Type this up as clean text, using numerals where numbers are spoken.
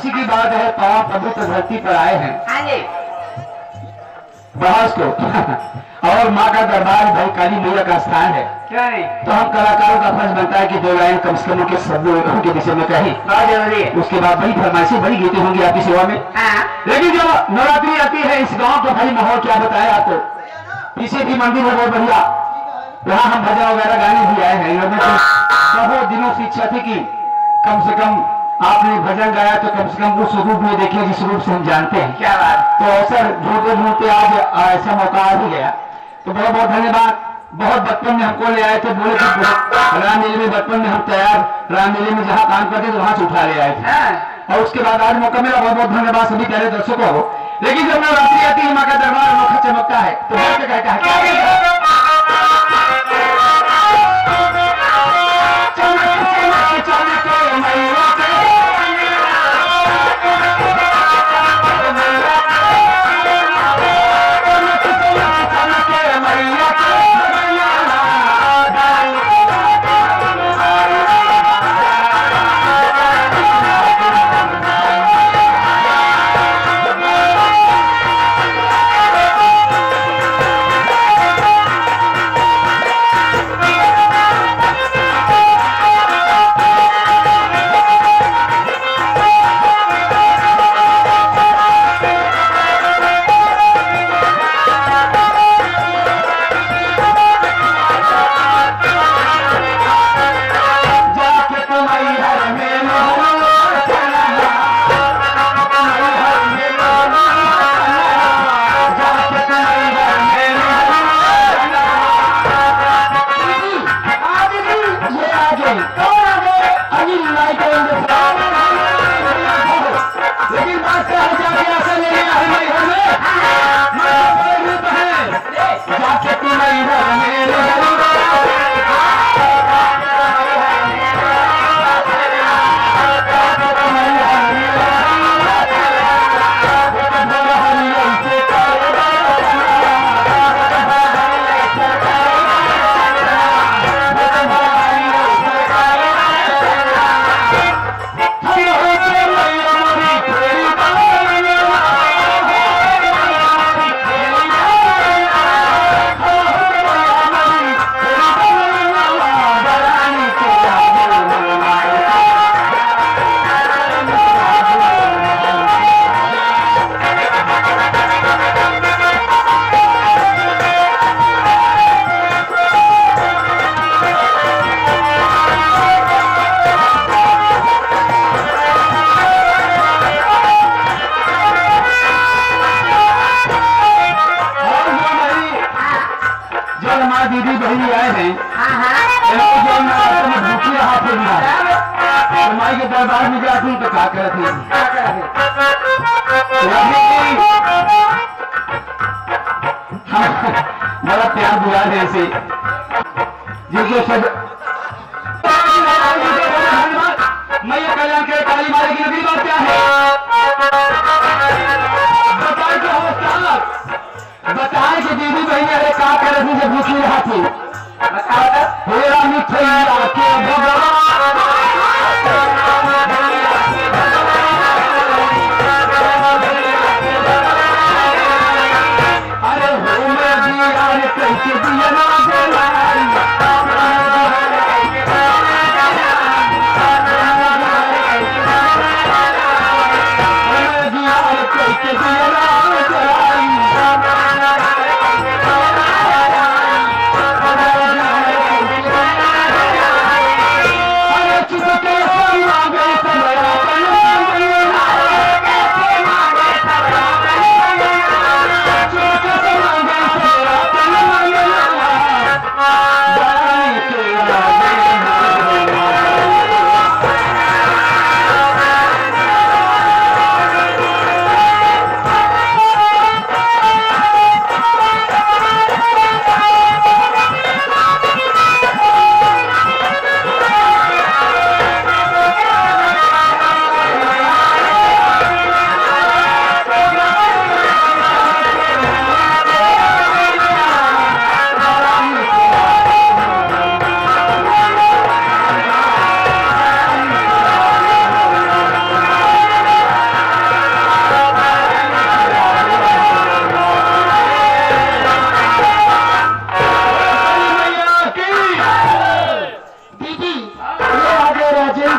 खुशी की बात है, पावन पवित्र धरती पर आए हैं हाँ जी बहस को और माँ का दरबार भाई काली मैया का स्थान है। क्यों नहीं तो हम कलाकारों का फर्ज बनता है कि 2 लाइन कम से कम उनके शब्दों के विषय में कहें। बहुत जरूरी है। उसके बाद बड़ी फरमाइशें बड़ी गीतें होंगी आपकी सेवा में। हाँ लेकिन जो नवरात्रि आती है इस गांव का भाई माहौल क्या बताया आपको। पीछे भी मंदिर है बहुत बढ़िया, वहाँ हम भजन वगैरह गाने भी आए हैं। इन लोगों को बहुत दिनों से इच्छा थी कि कम से कम आपने भजन गाया तो कम से कम उस रूप में देखिए जिस रूप से हम जानते हैं। क्या बात। तो अवसर ढूंढते ढूंढते आज ऐसा मौका आ ही गया, तो बहुत बहुत धन्यवाद। बहुत बचपन में हमको ले आए थे, बोले कि रामलीला में बचपन में हम तैयार, रामलीला में जहाँ काम करते थे वहां से उठा ले आए थे। हाँ और उसके बाद आज मौका मिला, बहुत बहुत धन्यवाद सभी प्यारे दर्शकों को। लेकिन जब नवरात्रि आती है माँ का दरबार अनोखा चमकता है, तो बोल के कहता है क्या दीदी बहनी आए हैं भूखी रहा थे तो माई के दरबार में जाती तो क्या करती बड़ा प्यार बुला है ऐसे जिनको सब मैया कल्याण के काली माई की अगली बात क्या है बताए कि दीदी बहनी अरे क्या कर रही थी जब भूखी रहा थी बताओ मिठैया के भगवान